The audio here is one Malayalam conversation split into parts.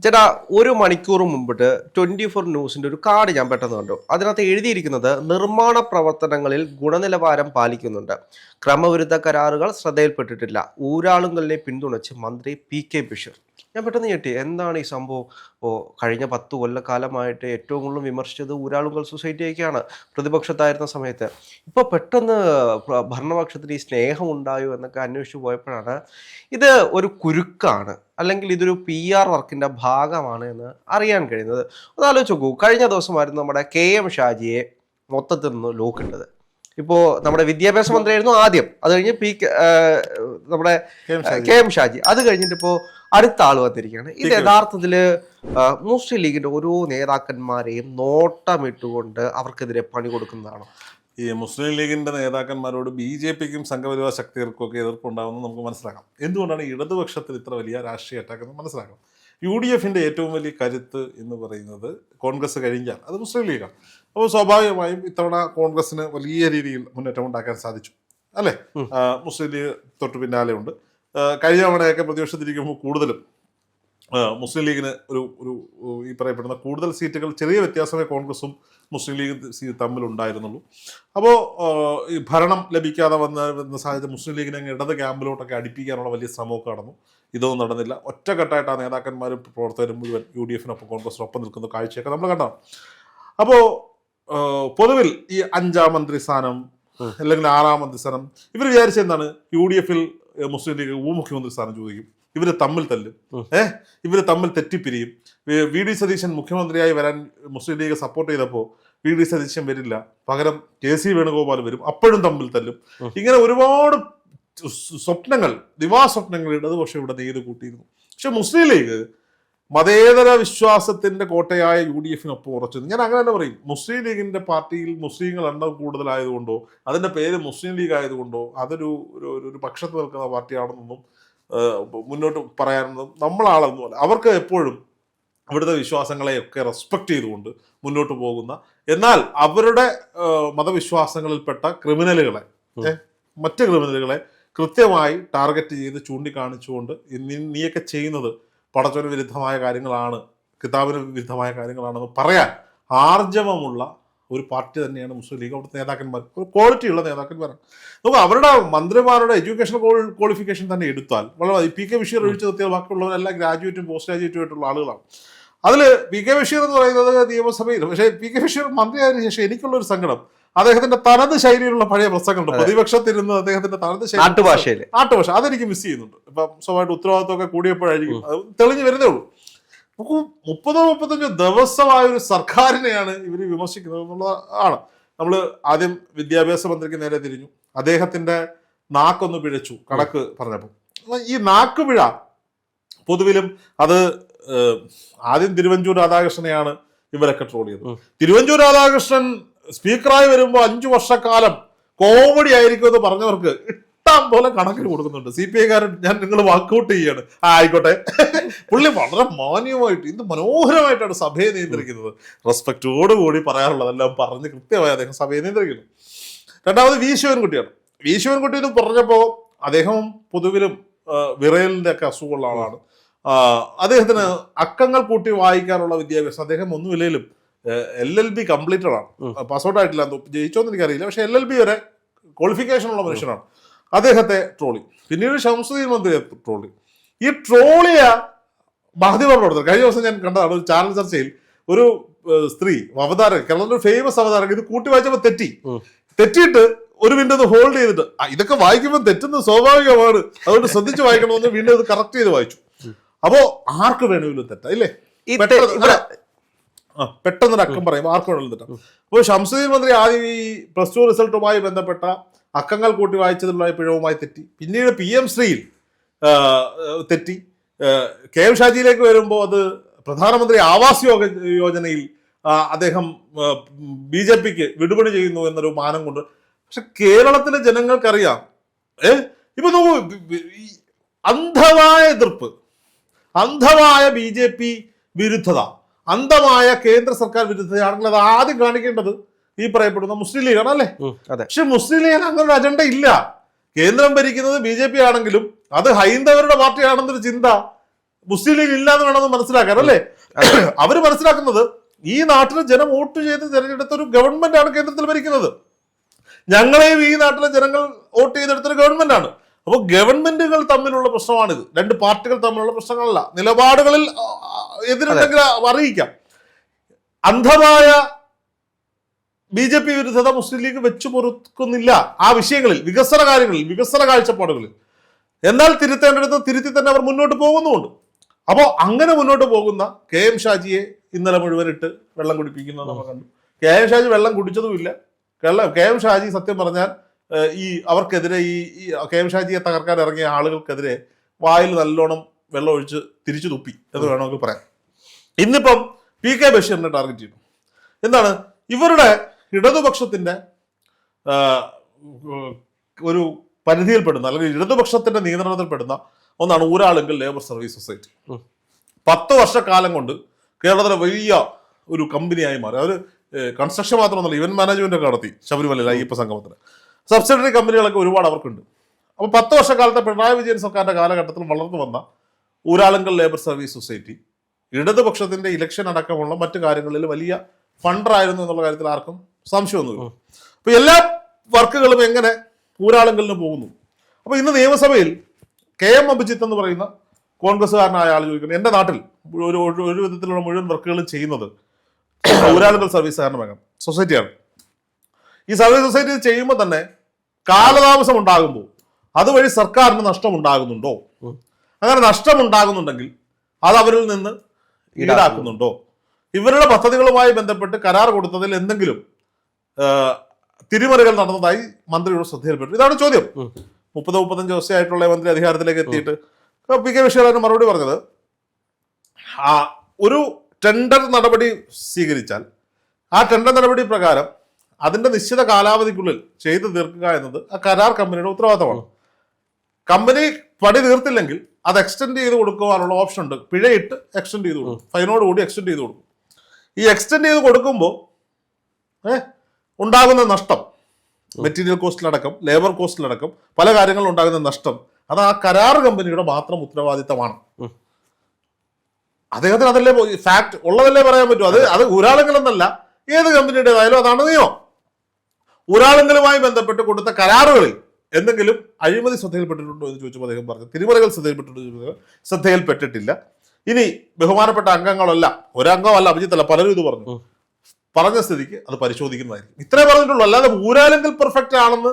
ചേട്ടാ, ഒരു മണിക്കൂർ മുമ്പിട്ട് 24 ന്യൂസിന്റെ ഒരു കാർഡ് ഞാൻ പെട്ടെന്ന് കണ്ടു. അതിനകത്ത് എഴുതിയിരിക്കുന്നത് നിർമ്മാണ പ്രവർത്തനങ്ങളിൽ ഗുണനിലവാരം പാലിക്കുന്നുണ്ട്, ക്രമവിരുദ്ധ കരാറുകൾ ശ്രദ്ധയിൽപ്പെട്ടിട്ടില്ല, ഊരാളുങ്കലിനെ പിന്തുണച്ച് മന്ത്രി പി.കെ. ബഷീർ. ഞാൻ പെട്ടെന്ന് ഞെട്ടി. എന്താണ് ഈ സംഭവം? കഴിഞ്ഞ 10 കൊല്ലക്കാലമായിട്ട് ഏറ്റവും കൂടുതൽ വിമർശിച്ചത് ഊരാളുങ്കൽ സൊസൈറ്റിയൊക്കെയാണ് പ്രതിപക്ഷത്തായിരുന്ന സമയത്ത്. ഇപ്പോൾ പെട്ടെന്ന് ഭരണപക്ഷത്തിന് ഈ സ്നേഹം ഉണ്ടായോ എന്നൊക്കെ അന്വേഷിച്ചു പോയപ്പോഴാണ് ഇത് ഒരു കുരുക്കാണ്, അല്ലെങ്കിൽ ഇതൊരു PR വർക്കിന്റെ ഭാഗമാണ് എന്ന് അറിയാൻ കഴിയുന്നത്. ഒന്നാലോചിച്ച് നോക്കൂ, കഴിഞ്ഞ ദിവസമായിരുന്നു നമ്മുടെ KM ഷാജിയെ മൊത്തത്തിൽ നിന്ന് ലോക്കിട്ടത്. ഇപ്പോൾ നമ്മുടെ വിദ്യാഭ്യാസ മന്ത്രിയായിരുന്നു ആദ്യം, അത് കഴിഞ്ഞ് നമ്മുടെ KM ഷാജി, അത് കഴിഞ്ഞിട്ട് ഇപ്പോൾ അടുത്ത ആൾ വന്നിരിക്കുകയാണ്. ഇത് യഥാർത്ഥത്തില് മുസ്ലിം ലീഗിന്റെ ഓരോ നേതാക്കന്മാരെയും നോട്ടമിട്ടുകൊണ്ട് അവർക്കെതിരെ പണി കൊടുക്കുന്നതാണോ? ഈ മുസ്ലിം ലീഗിന്റെ നേതാക്കന്മാരോട് BJPക്കും സംഘപരിവാർ ശക്തികൾക്കും ഒക്കെ എതിർപ്പുണ്ടാകുമെന്ന് നമുക്ക് മനസ്സിലാക്കാം. എന്തുകൊണ്ടാണ് ഇടതുപക്ഷത്തിൽ ഇത്ര വലിയ രാഷ്ട്രീയ അറ്റാക്ക് എന്ന് മനസ്സിലാക്കാം. UDFന്റെ ഏറ്റവും വലിയ കരുത്ത് എന്ന് പറയുന്നത് കോൺഗ്രസ് കഴിഞ്ഞാൽ അത് മുസ്ലിം ലീഗാണ്. അപ്പോൾ സ്വാഭാവികമായും ഇത്തവണ കോൺഗ്രസിന് വലിയ രീതിയിൽ മുന്നേറ്റം ഉണ്ടാക്കാൻ സാധിച്ചു, അല്ലേ? മുസ്ലിം ലീഗ് തൊട്ട് പിന്നാലെ ഉണ്ട്. കഴിഞ്ഞ തവണയൊക്കെ പ്രതിപക്ഷത്തിരിക്കുമ്പോൾ കൂടുതലും മുസ്ലിം ലീഗിന് ഒരു ഈ പറയപ്പെടുന്ന കൂടുതൽ സീറ്റുകൾ, ചെറിയ വ്യത്യാസമേ കോൺഗ്രസും മുസ്ലിം ലീഗ് തമ്മിലുണ്ടായിരുന്നുള്ളൂ. അപ്പോൾ ഈ ഭരണം ലഭിക്കാതെ വന്ന സാഹചര്യം മുസ്ലിം ലീഗിനെ ഇടത് ക്യാമ്പിലോട്ടൊക്കെ അടുപ്പിക്കാനുള്ള വലിയ ശ്രമമൊക്കെ നടന്നു. ഇതൊന്നും നടന്നില്ല. ഒറ്റക്കെട്ടായിട്ട് ആ നേതാക്കന്മാരും പ്രവർത്തകരും മുഴുവൻ UDFനൊപ്പം കോൺഗ്രസിനൊപ്പം നിൽക്കുന്ന കാഴ്ചയൊക്കെ നമ്മൾ കണ്ടാണ്. അപ്പോൾ പൊതുവിൽ ഈ 5ാം മന്ത്രി സ്ഥാനം അല്ലെങ്കിൽ 6ാം മന്ത്രി സ്ഥാനം ഇവർ വിചാരിച്ച എന്താണ്? UDFൽ മുസ്ലിം ലീഗ് ഉപമുഖ്യമന്ത്രി സ്ഥാനം ചോദിക്കും, ഇവര് തമ്മിൽ തല്ലും, ഇവര് തമ്മിൽ തെറ്റിപ്പിരിയും. VD സതീശൻ മുഖ്യമന്ത്രിയായി വരാൻ മുസ്ലിം ലീഗ് സപ്പോർട്ട് ചെയ്തപ്പോൾ VD സതീശൻ വരില്ല, പകരം KC വേണുഗോപാൽ വരും, അപ്പോഴും തമ്മിൽ തല്ലും. ഇങ്ങനെ ഒരുപാട് സ്വപ്നങ്ങൾ, ദിവാസ്വപ്നങ്ങൾ ഇടതുപക്ഷം ഇവിടെ നെയ്ത് കൂട്ടിയിരുന്നു. പക്ഷെ മുസ്ലിം ലീഗ് മതേതര വിശ്വാസത്തിന്റെ കോട്ടയായ UDFനൊപ്പം ഉറച്ചു. ഞാൻ അങ്ങനെ തന്നെ പറയും, മുസ്ലിം ലീഗിന്റെ പാർട്ടിയിൽ മുസ്ലിങ്ങൾ എണ്ണം കൂടുതലായതുകൊണ്ടോ അതിന്റെ പേര് മുസ്ലിം ലീഗ് ആയതുകൊണ്ടോ അതൊരു ഒരു പക്ഷത്ത് നിൽക്കുന്ന പാർട്ടിയാണെന്നൊന്നും മുന്നോട്ട് പറയാനൊന്നും നമ്മളാളൊന്നുമല്ല. അവർക്ക് എപ്പോഴും അവിടുത്തെ വിശ്വാസങ്ങളെയൊക്കെ റെസ്പെക്ട് ചെയ്തുകൊണ്ട് മുന്നോട്ട് പോകുന്ന, എന്നാൽ അവരുടെ മതവിശ്വാസങ്ങളിൽപ്പെട്ട ക്രിമിനലുകളെ, മറ്റ് ക്രിമിനലുകളെ കൃത്യമായി ടാർഗറ്റ് ചെയ്ത് ചൂണ്ടിക്കാണിച്ചുകൊണ്ട് നീയൊക്കെ ചെയ്യുന്നത് പടച്ചവന് വിരുദ്ധമായ കാര്യങ്ങളാണ്, കിതാബിന് വിരുദ്ധമായ കാര്യങ്ങളാണെന്ന് പറയാൻ ആർജവമുള്ള ഒരു പാർട്ടി തന്നെയാണ് മുസ്ലിം ലീഗ്. അവിടുത്തെ നേതാക്കന്മാർ ഒരു ക്വാളിറ്റിയുള്ള നേതാക്കന്മാരാണ്. നമുക്ക് അവരുടെ മന്ത്രിമാരുടെ എഡ്യൂക്കേഷൻ ക്വാളിഫിക്കേഷൻ തന്നെ എടുത്താൽ വളരെ PK ബഷീർ ഒഴിച്ചു നിർത്തിയാൽ ബാക്കിയുള്ളവരെല്ലാം ഗ്രാജുവേറ്റും പോസ്റ്റ് ഗ്രാജുവേറ്റും ആയിട്ടുള്ള ആളുകളാണ്. അതിൽ PK ബഷീർ എന്ന് പറയുന്നത് നിയമസഭയിൽ, പക്ഷേ PK ബഷീർ മന്ത്രിയായതിനു ശേഷം എനിക്കുള്ളൊരു സങ്കടം, അദ്ദേഹത്തിന്റെ തനത് ശൈലിയിലുള്ള പഴയ പ്രസംഗങ്ങളുണ്ട്, പ്രതിപക്ഷത്തിരുന്ന് അദ്ദേഹത്തിന്റെ തനത് ശൈലി, നാട്ടുഭാഷ, അതെനിക്ക് മിസ് ചെയ്യുന്നുണ്ട്. ഇപ്പം സ്വഭാവമായിട്ട് ഉത്തരവാദിത്വമൊക്കെ കൂടിയപ്പോഴായിരിക്കും അത് തെളിഞ്ഞു വരുന്നേ ഉള്ളൂ. നമുക്ക് 30-35 ദിവസമായ ഒരു സർക്കാരിനെയാണ് ഇവർ വിമർശിക്കുന്നത് എന്നുള്ളതാണ്. നമ്മൾ ആദ്യം വിദ്യാഭ്യാസ മന്ത്രിക്ക് നേരെ തിരിഞ്ഞു, അദ്ദേഹത്തിന്റെ നാക്കൊന്ന് പിഴച്ചു കണക്ക് പറഞ്ഞപ്പോൾ. ഈ നാക്ക് പിഴ പൊതുവിലും അത് ആദ്യം തിരുവഞ്ചൂർ രാധാകൃഷ്ണനെയാണ് ഇവരൊക്കെ ട്രോൾ ചെയ്തത്. തിരുവഞ്ചൂർ രാധാകൃഷ്ണൻ സ്പീക്കറായി വരുമ്പോൾ 5 വർഷക്കാലം കോമഡി ആയിരിക്കും എന്ന് പറഞ്ഞവർക്ക് ഇഷ്ടം പോലെ കണക്കിന് കൊടുക്കുന്നുണ്ട്. CPI-കാരൻ ഞാൻ നിങ്ങൾ വാക്കൗട്ട് ചെയ്യാണ്, ആയിക്കോട്ടെ. പുള്ളി വളരെ മാന്യമായിട്ട് ഇന്ന് മനോഹരമായിട്ടാണ് സഭയെ നിയന്ത്രിക്കുന്നത്. റെസ്പെക്റ്റോടുകൂടി പറയാറുള്ളതെല്ലാം പറഞ്ഞ് കൃത്യമായി അദ്ദേഹം സഭയെ നിയന്ത്രിക്കുന്നു. രണ്ടാമത് V. ശിവൻകുട്ടിയാണ്. V. ശിവൻകുട്ടി എന്ന് പറഞ്ഞപ്പോൾ അദ്ദേഹം പൊതുവിലും വിറയലിന്റെ ഒക്കെ അസുഖമുള്ള ആളാണ്. അദ്ദേഹത്തിന് അക്കങ്ങൾ കൂട്ടി വായിക്കാനുള്ള വിദ്യാഭ്യാസം, അദ്ദേഹം ഒന്നുമില്ലെങ്കിലും LLB കംപ്ലീറ്റഡ് ആണ്, പാസ്ഔട്ട് ആയിട്ടില്ല, ജയിച്ചോന്ന് എനിക്കറിയില്ല, പക്ഷെ LLB വരെ ക്വാളിഫിക്കേഷൻ ഉള്ള മനുഷ്യനാണ്. അദ്ദേഹത്തെ ട്രോളി. പിന്നീട് ഷംസുദ്ദീൻ മന്ത്രിയെ ട്രോളി. ഈ ട്രോളിയ മാധ്യമ പ്രവർത്തകർ, കഴിഞ്ഞ ദിവസം ഞാൻ കണ്ടതാണ് ഒരു ചാനൽ ചർച്ചയിൽ, ഒരു സ്ത്രീ അവതാരക, കേരളത്തിലെ ഫേമസ് അവതാരക, ഇത് കൂട്ടി വായിച്ചപ്പോൾ തെറ്റിയിട്ട് ഒരു മിനിറ്റ് ഒന്ന് ഹോൾഡ് ചെയ്തിട്ട് ഇതൊക്കെ വായിക്കുമ്പോൾ തെറ്റുന്നത് സ്വാഭാവികമാണ്, അതുകൊണ്ട് ശ്രദ്ധിച്ച് വായിക്കണമെന്ന് വീണ്ടും ഇത് കറക്റ്റ് ചെയ്ത് വായിച്ചു. അപ്പോ ആർക്ക് വേണമെങ്കിലും തെറ്റാ, ഇല്ലേ? പെട്ടെന്നൊരു അക്കം പറയുമ്പോൾ ആർക്ക് വേണമെങ്കിലും തെറ്റാം. അപ്പോൾ ഷംസുദ്ദീൻ മന്ത്രി ആദ്യം ഈ +2 റിസൾട്ടുമായി ബന്ധപ്പെട്ട അക്കങ്ങൾ കൂട്ടി വായിച്ചതിലുള്ള പിഴവുമായി തെറ്റി. പിന്നീട് PM ശ്രീയിൽ തെറ്റി. KM ഷാജിയിലേക്ക് വരുമ്പോൾ അത് പ്രധാനമന്ത്രി ആവാസ് യോജനയിൽ അദ്ദേഹം BJPക്ക് വിടുപണി ചെയ്യുന്നു എന്നൊരു മാനം കൊണ്ട്. പക്ഷെ കേരളത്തിലെ ജനങ്ങൾക്കറിയാം, ഇപ്പൊ അന്ധമായ എതിർപ്പ്, അന്ധമായ BJP വിരുദ്ധത, അന്ധമായ കേന്ദ്ര സർക്കാർ വിരുദ്ധതയാണെങ്കിൽ അത് ആദ്യം കാണിക്കേണ്ടത് ഈ പറയപ്പെടുന്ന മുസ്ലിം ലീഗാണ്, അല്ലേ? പക്ഷെ മുസ്ലിം ലീഗിന് അങ്ങനെ ഒരു അജണ്ട ഇല്ല. കേന്ദ്രം ഭരിക്കുന്നത് BJP ആണെങ്കിലും അത് ഹൈന്ദവരുടെ പാർട്ടിയാണെന്നൊരു ചിന്ത മുസ്ലിം ലീഗ് ഇല്ലാന്ന് വേണമെന്ന് മനസ്സിലാക്കാൻ അല്ലേ? അവര് മനസ്സിലാക്കുന്നത് ഈ നാട്ടിലെ ജനം വോട്ട് ചെയ്ത് തെരഞ്ഞെടുത്ത ഒരു ഗവൺമെന്റ് ആണ് കേന്ദ്രത്തിൽ ഭരിക്കുന്നത്. ഞങ്ങളെയും ഈ നാട്ടിലെ ജനങ്ങൾ വോട്ട് ചെയ്തെടുത്തൊരു ഗവൺമെന്റ് ആണ്. അപ്പോൾ ഗവൺമെന്റുകൾ തമ്മിലുള്ള പ്രശ്നമാണിത്, രണ്ട് പാർട്ടികൾ തമ്മിലുള്ള പ്രശ്നങ്ങളല്ല. നിലപാടുകളിൽ എതിരുണ്ടെങ്കിൽ അറിയിക്കാം. അന്ധമായ BJP വിരുദ്ധത മുസ്ലിം ലീഗ് വെച്ചു പൊറുക്കുന്നില്ല ആ വിഷയങ്ങളിൽ, വികസന കാര്യങ്ങളിൽ, വികസന കാഴ്ചപ്പാടുകളിൽ. എന്നാൽ തിരുത്തേണ്ടടുത്ത് തിരുത്തി തന്നെ അവർ മുന്നോട്ട് പോകുന്നുമുണ്ട്. അപ്പോൾ അങ്ങനെ മുന്നോട്ട് പോകുന്ന KM ഷാജിയെ ഇന്നലെ മുഴുവൻ ഇട്ട് വെള്ളം കുടിപ്പിക്കുന്നത് നമ്മൾ കണ്ടു. KM ഷാജി വെള്ളം കുടിച്ചതുമില്ല. KM ഷാജി സത്യം പറഞ്ഞാൽ അവർക്കെതിരെ ഈ KM ഷാജിയെ തകർക്കാൻ ഇറങ്ങിയ ആളുകൾക്കെതിരെ വായിൽ നല്ലോണം വെള്ളം ഒഴിച്ച് തിരിച്ചു തുപ്പി എന്ന് വേണമെങ്കിൽ പറയാം. ഇന്നിപ്പം PK ബഷീറിനെ ടാർഗറ്റ് ചെയ്തു. എന്താണ്? ഇവരുടെ ഇടതുപക്ഷത്തിന്റെ ഒരു പരിധിയിൽപ്പെടുന്ന അല്ലെങ്കിൽ ഇടതുപക്ഷത്തിന്റെ നിയന്ത്രണത്തിൽപ്പെടുന്ന ഒന്നാണ് ഊരാളുങ്കൽ ലേബർ സർവീസ് സൊസൈറ്റി. 10 വർഷക്കാലം കൊണ്ട് കേരളത്തിലെ വലിയ ഒരു കമ്പനിയായി മാറി. അവർ കൺസ്ട്രക്ഷൻ മാത്രമൊന്നുമല്ല, ഇവന്റ് മാനേജ്മെന്റ് ഒക്കെ നടത്തി ശബരിമലയിൽ അയ്യപ്പ സംഗമത്തിന്. സബ്സിഡറി കമ്പനികളൊക്കെ ഒരുപാട് അവർക്കുണ്ട്. അപ്പോൾ 10 വർഷക്കാലത്തെ പിണറായി വിജയൻ സർക്കാരിന്റെ കാലഘട്ടത്തിൽ വളർന്നു വന്ന ഊരാളുങ്കൽ ലേബർ സർവീസ് സൊസൈറ്റി ഇടതുപക്ഷത്തിന്റെ ഇലക്ഷൻ അടക്കമുള്ള മറ്റു കാര്യങ്ങളിൽ വലിയ ഫണ്ടറായിരുന്നു എന്നുള്ള കാര്യത്തിൽ ആർക്കും സംശയമൊന്നുമില്ല. അപ്പൊ എല്ലാ വർക്കുകളും എങ്ങനെ ഊരാളുങ്കലിന് പോകുന്നു. അപ്പൊ ഇന്ന് നിയമസഭയിൽ KM അഭിജിത്ത് എന്ന് പറയുന്ന കോൺഗ്രസ്സുകാരനായ ആൾ ചോദിക്കുന്നത്, എന്റെ നാട്ടിൽ ഒരു വിധത്തിലുള്ള മുഴുവൻ വർക്കുകളും ചെയ്യുന്നത് ഊരാളുങ്കൽ സർവീസ് സഹകരണ സൊസൈറ്റിയാണ്. ഈ സർവീസ് സൊസൈറ്റി ചെയ്യുമ്പോൾ തന്നെ കാലതാമസം ഉണ്ടാകുമ്പോൾ അതുവഴി സർക്കാരിന് നഷ്ടം ഉണ്ടാകുന്നുണ്ടോ? അങ്ങനെ നഷ്ടം ഉണ്ടാകുന്നുണ്ടെങ്കിൽ അത് അവരിൽ നിന്ന് ഈടാക്കുന്നുണ്ടോ? ഇവരുടെ പദ്ധതികളുമായി ബന്ധപ്പെട്ട് കരാർ കൊടുത്തതിൽ എന്തെങ്കിലും തിരിമറികൾ നടന്നതായി മന്ത്രിയുടെ ശ്രദ്ധയിൽപ്പെട്ടു. ഇതാണ് ചോദ്യം. 30-35 ദിവസമായിട്ടുള്ള മന്ത്രി അധികാരത്തിലേക്ക് എത്തിയിട്ട് PK ബഷീറിന് മറുപടി പറഞ്ഞത്, ഒരു ടെൻഡർ നടപടി സ്വീകരിച്ചാൽ ആ ടെൻഡർ നടപടി പ്രകാരം അതിന്റെ നിശ്ചിത കാലാവധിക്കുള്ളിൽ ചെയ്തു തീർക്കുക എന്നത് ആ കരാർ കമ്പനിയുടെ ഉത്തരവാദിത്തമാണ്. കമ്പനി പണി തീർത്തില്ലെങ്കിൽ അത് എക്സ്റ്റെൻഡ് ചെയ്ത് കൊടുക്കുവാനുള്ള ഓപ്ഷൻ ഉണ്ട്. പിഴയിട്ട് എക്സ്റ്റെൻഡ് ചെയ്ത് കൊടുക്കും, ഫൈനോടുകൂടി എക്സ്റ്റെൻഡ് ചെയ്ത് കൊടുക്കും. ഈ എക്സ്റ്റെൻഡ് ചെയ്ത് കൊടുക്കുമ്പോൾ ഉണ്ടാകുന്ന നഷ്ടം, മെറ്റീരിയൽ കോസ്റ്റിലടക്കം ലേബർ കോസ്റ്റിലടക്കം പല കാര്യങ്ങളിലും ഉണ്ടാകുന്ന നഷ്ടം, അത് ആ കരാർ കമ്പനിയുടെ മാത്രം ഉത്തരവാദിത്തമാണ്. അദ്ദേഹത്തിന് അതല്ലേ ഫാക്ട് ഉള്ളതല്ലേ പറയാൻ പറ്റൂ. അത് ഊരാളുങ്കൽ എന്നല്ല, ഏത് കമ്പനിയുടേതായാലും അതാണ് നിയമം. ഊരാളുങ്കലുമായി ബന്ധപ്പെട്ട് കൊടുത്ത കരാറുകളിൽ എന്തെങ്കിലും അഴിമതി ശ്രദ്ധയിൽപ്പെട്ടിട്ടുണ്ടോ എന്ന് ചോദിച്ചപ്പോൾ അദ്ദേഹം പറഞ്ഞു, തിരിമറികൾ ശ്രദ്ധയിൽപ്പെട്ടിട്ടില്ല. ഇനി ബഹുമാനപ്പെട്ട അംഗങ്ങളല്ല, ഒരംഗമല്ല, അഭിജിത്തല്ല, പലരും ഇത് പറഞ്ഞ സ്ഥിതിക്ക് അത് പരിശോധിക്കുന്നതായിരിക്കും. ഇത്രേ പറഞ്ഞിട്ടുള്ളൂ. അല്ലാതെ ഊരാളുങ്കൽ പെർഫെക്റ്റ് ആണെന്ന്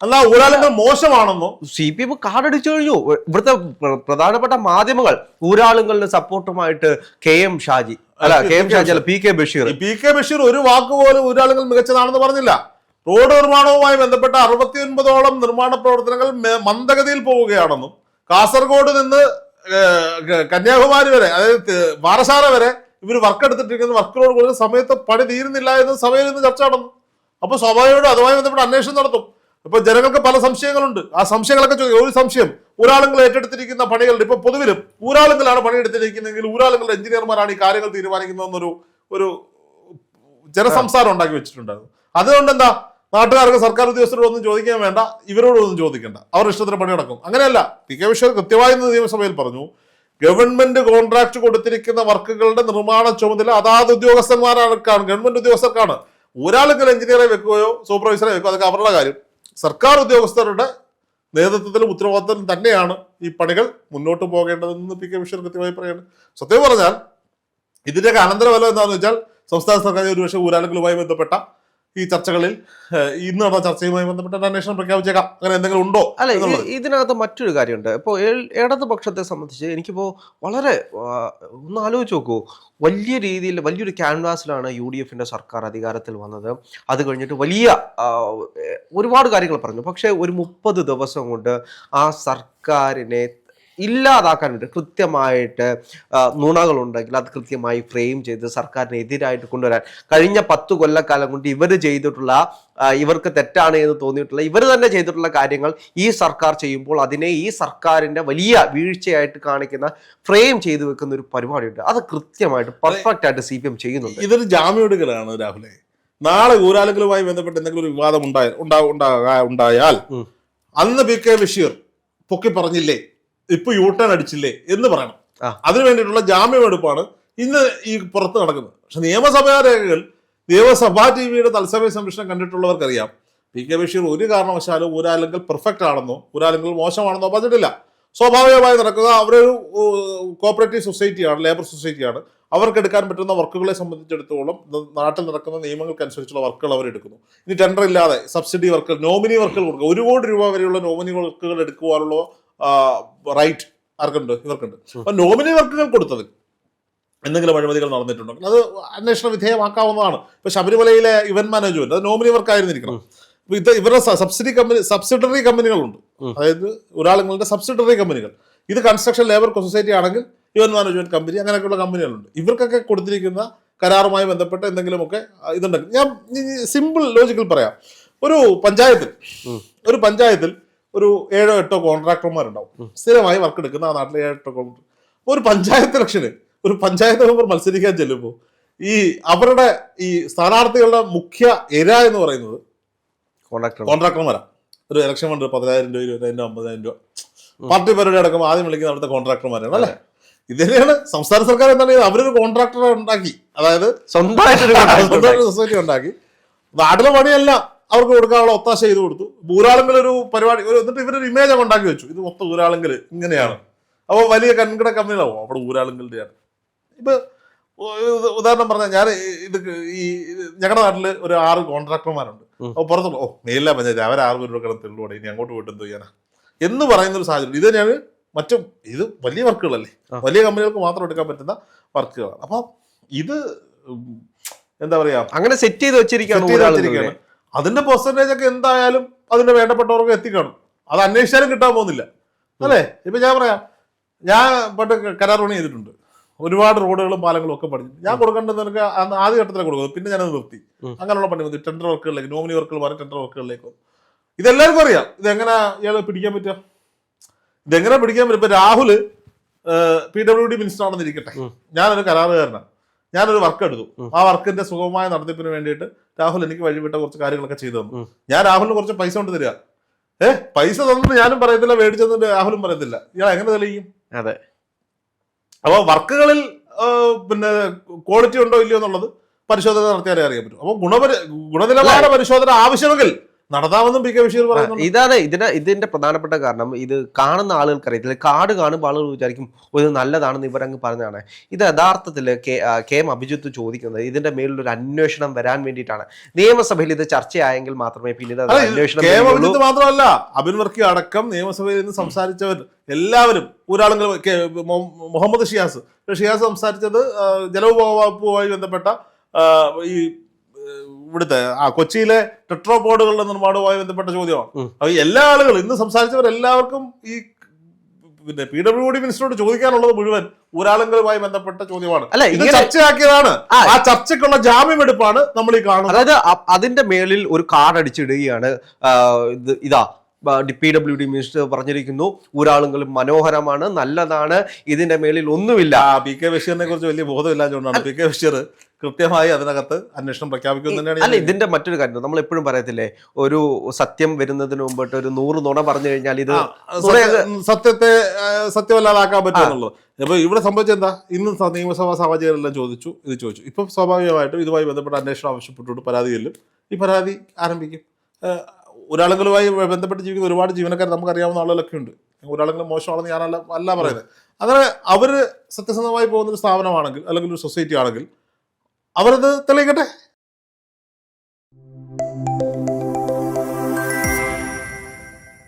അല്ല, ഊരാളുങ്കൽ മോശമാണെന്നോ CPM കാർഡടിച്ചു കഴിഞ്ഞു. ഇവിടുത്തെ പ്രധാനപ്പെട്ട മാധ്യമങ്ങൾ ഊരാളുങ്കലിന് സപ്പോർട്ടുമായിട്ട് KM ഷാജി അല്ല PK ബഷീർ ഒരു വാക്കുപോലും ഊരാളുങ്കൽ മികച്ചതാണെന്ന് പറഞ്ഞില്ല. റോഡ് നിർമ്മാണവുമായി ബന്ധപ്പെട്ട 69ഓളം നിർമ്മാണ പ്രവർത്തനങ്ങൾ മന്ദഗതിയിൽ പോവുകയാണെന്നും കാസർഗോഡ് നിന്ന് കന്യാകുമാരി വരെ, അതായത് പാറശാല വരെ ഇവർ വർക്ക് എടുത്തിട്ടിരിക്കുന്ന വർക്കിനോട് കൂടുതൽ സമയത്ത് പണി തീരുന്നില്ല എന്ന് സഭയിൽ നിന്ന് ചർച്ച നടന്നു. അപ്പോൾ സ്വാഭാവികമായിട്ടും അതുമായി ബന്ധപ്പെട്ട് അന്വേഷണം നടത്തും. ഇപ്പൊ ജനങ്ങൾക്ക് പല സംശയങ്ങളുണ്ട്. ആ സംശയങ്ങളൊക്കെ ഒരു സംശയം, ഊരാളുങ്കൽ ഏറ്റെടുത്തിരിക്കുന്ന പണികളുടെ ഇപ്പൊ പൊതുവിലും ഊരാളുങ്കലാണ് പണിയെടുത്തിരിക്കുന്നതെങ്കിൽ ഊരാളുങ്കൽ എഞ്ചിനീയർമാരാണ് ഈ കാര്യങ്ങൾ തീരുമാനിക്കുന്നതെന്നൊരു ഒരു ജനസംസാരം ഉണ്ടാക്കി വെച്ചിട്ടുണ്ടായിരുന്നു. അതുകൊണ്ട് എന്താ, നാട്ടുകാർക്ക് സർക്കാർ ഉദ്യോഗസ്ഥരോടൊന്നും ചോദിക്കാൻ വേണ്ട, ഇവരോടൊന്നും ചോദിക്കേണ്ട, അവർ ഇഷ്ടത്തിന് പണി നടക്കും. അങ്ങനെയല്ല. PK ബഷീർ കൃത്യമായി നിയമസഭയിൽ പറഞ്ഞു, ഗവൺമെന്റ് കോൺട്രാക്ട് കൊടുത്തിരിക്കുന്ന വർക്കുകളുടെ നിർമ്മാണ ചുമതല അതാത് ഉദ്യോഗസ്ഥന്മാർക്കാണ്, ഗവൺമെന്റ് ഉദ്യോഗസ്ഥർക്കാണ്. ഊരാളുങ്കൽ എഞ്ചിനീയറെ വെക്കുകയോ സൂപ്പർവൈസറെ വെക്കുകയോ അതൊക്കെ അവരുടെ കാര്യം. സർക്കാർ ഉദ്യോഗസ്ഥരുടെ നേതൃത്വത്തിലും ഉത്തരവാദിത്തത്തിലും തന്നെയാണ് ഈ പണികൾ മുന്നോട്ട് പോകേണ്ടതെന്ന് PK ബഷീർ കൃത്യമായി പറയുന്നത്. സത്യം പറഞ്ഞാൽ ഇതിന്റെയൊക്കെ അനന്തരഫലം എന്താണെന്ന് വെച്ചാൽ സംസ്ഥാന സർക്കാർ ഒരുപക്ഷെ ഊരാളുങ്കലുമായി ബന്ധപ്പെട്ട ഈ ചർച്ചകളിൽ ഇന്ന് നടന്ന ചർച്ചയുമായി ബന്ധപ്പെട്ട അന്വേഷണം പ്രഖ്യാപിച്ചേക്കാം. അങ്ങനെ എന്തെങ്കിലും ഉണ്ടോ? അല്ല, ഇതിനകത്ത് മറ്റൊരു കാര്യമുണ്ട്. ഇപ്പോൾ ഇടതുപക്ഷത്തെ സംബന്ധിച്ച് എനിക്കിപ്പോൾ വളരെ ഒന്ന് ആലോചിച്ച് നോക്കൂ, വലിയ രീതിയിൽ വലിയൊരു ക്യാൻവാസിലാണ് UDFന്റെ സർക്കാർ അധികാരത്തിൽ വന്നത്. അത് കഴിഞ്ഞിട്ട് വലിയ ഒരുപാട് കാര്യങ്ങൾ പറഞ്ഞു. പക്ഷേ ഒരു 30 ദിവസം കൊണ്ട് ആ സർക്കാരിനെ ഇല്ലാതാക്കാൻ വേണ്ടി കൃത്യമായിട്ട് നുണകളുണ്ടെങ്കിൽ അത് കൃത്യമായി ഫ്രെയിം ചെയ്ത് സർക്കാരിനെതിരായിട്ട് കൊണ്ടുവരാൻ കഴിഞ്ഞ 10 കൊല്ലക്കാലം കൊണ്ട് ഇവർ ചെയ്തിട്ടുള്ള, ഇവർക്ക് തെറ്റാണ് എന്ന് തോന്നിയിട്ടുള്ള, ഇവർ തന്നെ ചെയ്തിട്ടുള്ള കാര്യങ്ങൾ ഈ സർക്കാർ ചെയ്യുമ്പോൾ അതിനെ ഈ സർക്കാരിന്റെ വലിയ വീഴ്ചയായിട്ട് കാണിക്കുന്ന, ഫ്രെയിം ചെയ്ത് വെക്കുന്ന ഒരു പരിപാടിയുണ്ട്. അത് കൃത്യമായിട്ട് പെർഫെക്റ്റ് ആയിട്ട് CPM ചെയ്യുന്നുണ്ട്. ഇതൊരു ജാമ്യമെടുക്കലാണ് രാഹുലെ. നാളെ ഊരാളുകളുമായി ബന്ധപ്പെട്ട് എന്തെങ്കിലും ഒരു വിവാദം ഉണ്ടായാൽ അന്ന് PK ബഷീർ പൊക്കി പറഞ്ഞില്ലേ, ഇപ്പൊ യൂട്ടേൺ അടിച്ചില്ലേ എന്ന് പറയണം. അതിനു വേണ്ടിയിട്ടുള്ള ജാമ്യമെടുപ്പാണ് ഇന്ന് ഈ പുറത്ത് നടക്കുന്നത്. പക്ഷെ നിയമസഭാ രേഖകൾ, നിയമസഭാ ടിവിയുടെ തത്സമയ സംരക്ഷണം കണ്ടിട്ടുള്ളവർക്കറിയാം പി കെ ബഷീർ ഒരു കാരണവശാലും ഒരാളെങ്കിൽ പെർഫെക്റ്റ് ആണെന്നോ ഒരാളെങ്കിൽ മോശമാണെന്നോ പറഞ്ഞിട്ടില്ല. സ്വാഭാവികമായി നടക്കുക. അവരൊരു കോപ്പറേറ്റീവ് സൊസൈറ്റിയാണ്, ലേബർ സൊസൈറ്റിയാണ്. അവർക്ക് എടുക്കാൻ പറ്റുന്ന വർക്കുകളെ സംബന്ധിച്ചിടത്തോളം നാട്ടിൽ നടക്കുന്ന നിയമങ്ങൾക്കനുസരിച്ചുള്ള വർക്കുകൾ അവരെടുക്കുന്നു. ഇനി ടെൻഡർ ഇല്ലാതെ സബ്സിഡി വർക്കുകൾ, നോമിനി വർക്കുകൾ കൊടുക്കുക, 1 കോടി രൂപ വരെയുള്ള നോമിനി വർക്കുകൾ എടുക്കുവാനുള്ള റൈറ്റ് ആർക്കുണ്ട്? ഇവർക്കുണ്ട്. അപ്പൊ നോമിനി വർക്കുകൾ കൊടുത്തത് എന്തെങ്കിലും അഴിമതികൾ നടന്നിട്ടുണ്ടെങ്കിൽ അത് അന്വേഷണ വിധേയമാക്കാവുന്നതാണ്. ഇപ്പൊ ശബരിമലയിലെ ഇവന്റ് മാനേജ്മെന്റ് അത് നോമിനി വർക്കായിരുന്നിരിക്കണം. ഇവരുടെ സബ്സിഡറി കമ്പനികളുണ്ട്, അതായത് ഒരാളുകളുടെ സബ്സിഡറി കമ്പനികൾ. ഇത് കൺസ്ട്രക്ഷൻ ലേബർ സൊസൈറ്റി ആണെങ്കിൽ ഇവന്റ് മാനേജ്മെന്റ് കമ്പനി, അങ്ങനെയൊക്കെയുള്ള കമ്പനികളുണ്ട്. ഇവർക്കൊക്കെ കൊടുത്തിരിക്കുന്ന കരാറുമായി ബന്ധപ്പെട്ട് എന്തെങ്കിലുമൊക്കെ ഇതുണ്ടെങ്കിൽ, ഞാൻ സിമ്പിൾ ലോജിക്കൽ പറയാം. ഒരു പഞ്ചായത്തിൽ ഒരു 7-8 കോൺട്രാക്ടർമാരുണ്ടാവും, സ്ഥിരമായി വർക്ക് എടുക്കുന്ന ആ നാട്ടിലെ 7-8 കോൺട്രാക്ടർ. ഒരു പഞ്ചായത്ത് ഇലക്ഷന് ഒരു പഞ്ചായത്ത് മെമ്പർ മത്സരിക്കാൻ ചെല്ലുമ്പോൾ അവരുടെ ഈ സ്ഥാനാർത്ഥികളുടെ മുഖ്യ ഇര എന്ന് പറയുന്നത് കോൺട്രാക്ടർമാരാണ്. ഒരു ഇലക്ഷൻ ഫണ്ട് 10,000 രൂപ, 20,000, 50,000 രൂപ പാർട്ടി പരിപാടി അടക്കം ആദ്യം വിളിക്കുന്ന അവിടുത്തെ കോൺട്രാക്ടർമാരാണ് അല്ലേ. ഇതിനെയാണ് സംസ്ഥാന സർക്കാർ എന്താണ് ചെയ്തത്? അവരൊരു കോൺട്രാക്ടറെ ഉണ്ടാക്കി, അതായത് സ്വന്തമായിട്ട് സൊസൈറ്റി ഉണ്ടാക്കി. നാട്ടിലെ പണിയല്ല അവർക്ക് കൊടുക്കാനുള്ള ഒത്താശ ചെയ്ത് കൊടുത്തു. ഊരാളുങ്കൽ ഒരു പരിപാടി, എന്നിട്ട് ഇവരൊരു ഇമേജ് ഉണ്ടാക്കി വെച്ചു, ഇത് മൊത്തം ഊരാളുങ്കൽ ഇങ്ങനെയാണ്. അപ്പോൾ വലിയ കൺകിട കമ്പനികളാവും അവിടെ ഊരാളുങ്കലുടെയാണ്. ഇപ്പൊ ഉദാഹരണം പറഞ്ഞാൽ ഞാൻ ഞങ്ങളുടെ നാട്ടില് ഒരു 6 കോൺട്രാക്ടർമാരുണ്ട്. അപ്പോൾ പുറത്തുള്ള മേലില്ല പഞ്ചായത്ത് അവർ 6 രൂപ കിടന്ന് തെള്ളുകൂടെ, ഇനി അങ്ങോട്ട് പോയിട്ട് എന്ത് ചെയ്യാനാ എന്ന് പറയുന്ന ഒരു സാഹചര്യം. ഇത് തന്നെയാണ് ഇത് വലിയ വർക്കുകളല്ലേ, വലിയ കമ്പനികൾക്ക് മാത്രം എടുക്കാൻ പറ്റുന്ന വർക്കുകളാണ്. അപ്പൊ ഇത് എന്താ പറയാ, അങ്ങനെ സെറ്റ് ചെയ്ത് വെച്ചിരിക്കുകയാണ്. അതിന്റെ പെർസെന്റേജ് ഒക്കെ എന്തായാലും അതിന്റെ വേണ്ടപ്പെട്ടവർക്ക് എത്തിക്കണം. അത് അന്വേഷിച്ചാലും കിട്ടാൻ പോകുന്നില്ല അല്ലേ. ഇപ്പൊ ഞാൻ പറയാം, ഞാൻ പണ്ട് കരാർ പണി ചെയ്തിട്ടുണ്ട്, ഒരുപാട് റോഡുകളും പാലങ്ങളും ഒക്കെ പഠിച്ചു. ഞാൻ കൊടുക്കേണ്ടത് എനിക്ക് ആദ്യ ഘട്ടത്തിലാണ് കൊടുക്കുന്നത്, പിന്നെ ഞാനത് നിർത്തി. അങ്ങനെയുള്ള പണി വന്നു ടെൻഡർ വർക്കുകളിലേക്ക്, നോമിനി വർക്കുകൾ മാറി ടെൻഡർ വർക്കുകളിലേക്ക് വന്നു. ഇതെല്ലാവർക്കും അറിയാം. ഇതെങ്ങനെ ഇയാൾ പിടിക്കാൻ പറ്റുക, ഇതെങ്ങനെ പിടിക്കാൻ പറ്റും? ഇപ്പൊ രാഹുല് PWD മിനിസ്റ്റർ ആണെന്ന് ഇരിക്കട്ടെ, ഞാനൊരു കരാറുകാരനാണ്, ഞാനൊരു വർക്ക് എടുത്തു. ആ വർക്കിന്റെ സുഗമമായ നടത്തിപ്പിന് വേണ്ടിയിട്ട് രാഹുൽ എനിക്ക് വഴിവിട്ട കുറച്ച് കാര്യങ്ങളൊക്കെ ചെയ്തു തന്നു. ഞാൻ രാഹുലിന് കുറച്ച് പൈസ കൊണ്ട് തരിക. പൈസ തന്നിട്ട് ഞാനും പറയത്തില്ല, മേടിച്ചെന്നിട്ട് രാഹുലും പറയത്തില്ല. ഇയാൾ എങ്ങനെ തെളിയിക്കും? അതെ. അപ്പോൾ വർക്കുകളിൽ പിന്നെ ക്വാളിറ്റി ഉണ്ടോ ഇല്ലയോ എന്നുള്ളത് പരിശോധന നടത്തിയാലേ അറിയാൻ പറ്റും. അപ്പോൾ ഗുണനിലവാര പരിശോധന ആവശ്യമെങ്കിൽ നടത്താമെന്നും പി കെ ബഷീർ പറയുന്നു. ഇതാണ് ഇതിന്റെ പ്രധാനപ്പെട്ട കാരണം. ഇത് കാണുന്ന ആളുകൾക്ക് അറിയത്തില്ല. കാർഡ് കാണുമ്പോൾ ആളുകൾ വിചാരിക്കും ഇത് നല്ലതാണെന്ന് ഇവരങ്ങ് പറഞ്ഞാണ്. ഇത് യഥാർത്ഥത്തിൽ കെ എം അഭിജിത്ത് ചോദിക്കുന്നത് ഇതിന്റെ മേലിലൊരു അന്വേഷണം വരാൻ വേണ്ടിയിട്ടാണ്. നിയമസഭയിൽ ഇത് ചർച്ചയായെങ്കിൽ മാത്രമേ പിന്നീട് കെ എം അഭിജിത്ത് മാത്രമല്ല, അബിൻ വർക്കി അടക്കം നിയമസഭയിൽ നിന്ന് സംസാരിച്ചവർ എല്ലാവരും ഒരാളെങ്കിലും മുഹമ്മദ് ഷിയാസ് സംസാരിച്ചത് ജലവകുപ്പുമായി ബന്ധപ്പെട്ട ഈ ഇവിടുത്തെ കൊച്ചിയിലെ ടെട്രോ ബോർഡുകളുടെ നിർമ്മാണവുമായി ബന്ധപ്പെട്ട ചോദ്യമാണ്. അപ്പൊ എല്ലാ ആളുകളും ഇന്ന് സംസാരിച്ചവരെല്ലാവർക്കും ഈ പിന്നെ PWD മിനിസ്റ്ററോട് ചോദിക്കാനുള്ളത് മുഴുവൻ ഒരാളെങ്കിലുമായി ബന്ധപ്പെട്ട ചോദ്യമാണ്. ഇത് ചർച്ചയാക്കിയതാണ്. ആ ചർച്ചയ്ക്കുള്ള ജാമ്യമെടുപ്പാണ് നമ്മൾ ഈ കാണുന്നത്. അതായത് അതിന്റെ മേളിൽ ഒരു കാർഡ് അടിച്ചിടുകയാണ്. ഇതാ PWD മിനിസ്റ്റർ പറഞ്ഞിരിക്കുന്നു, ഊരാളുകളും മനോഹരമാണ്, നല്ലതാണ്, ഇതിന്റെ മേളിൽ ഒന്നുമില്ല. പി കെ ബഷീറിനെ കുറിച്ച് വലിയ ബോധമില്ലാത്തതുകൊണ്ടാണ് പി കെ ബഷീർ കൃത്യമായി അതിനകത്ത് അന്വേഷണം പ്രഖ്യാപിക്കുന്നത് തന്നെയാണ്. അല്ല, ഇതിന്റെ മറ്റൊരു കാര്യം നമ്മൾ എപ്പോഴും പറയത്തില്ലേ, ഒരു സത്യം വരുന്നതിന് മുമ്പിട്ട് ഒരു 100 നുണ പറഞ്ഞു കഴിഞ്ഞാൽ ഇത് സത്യത്തെ സത്യമല്ലാതാക്കാൻ പറ്റുമെന്നുള്ളത്. അപ്പൊ ഇവിടെ സംഭവിച്ചെന്താ, ഇന്ന് നിയമസഭാ സാഹചര്യമെല്ലാം ചോദിച്ചു. ഇപ്പൊ സ്വാഭാവികമായിട്ടും ഇതുമായി ബന്ധപ്പെട്ട അന്വേഷണം ആവശ്യപ്പെട്ടുകൊണ്ട് പരാതി ചെല്ലും. ഈ പരാതി ആരംഭിക്കും. ഒരാളുകളുമായി ബന്ധപ്പെട്ട് ജീവിക്കുന്ന ഒരുപാട് ജീവനക്കാർ നമുക്കറിയാവുന്ന ആളുകളൊക്കെ ഉണ്ട്. ഒരാളെങ്കിലും മോശമാണെന്ന് ഞാനല്ല പറയുന്നത്. അങ്ങനെ അവര് സത്യസന്ധമായി പോകുന്നൊരു സ്ഥാപനമാണെങ്കിൽ അല്ലെങ്കിൽ ഒരു സൊസൈറ്റി ആണെങ്കിൽ അവരത് തെളിയിക്കട്ടെ.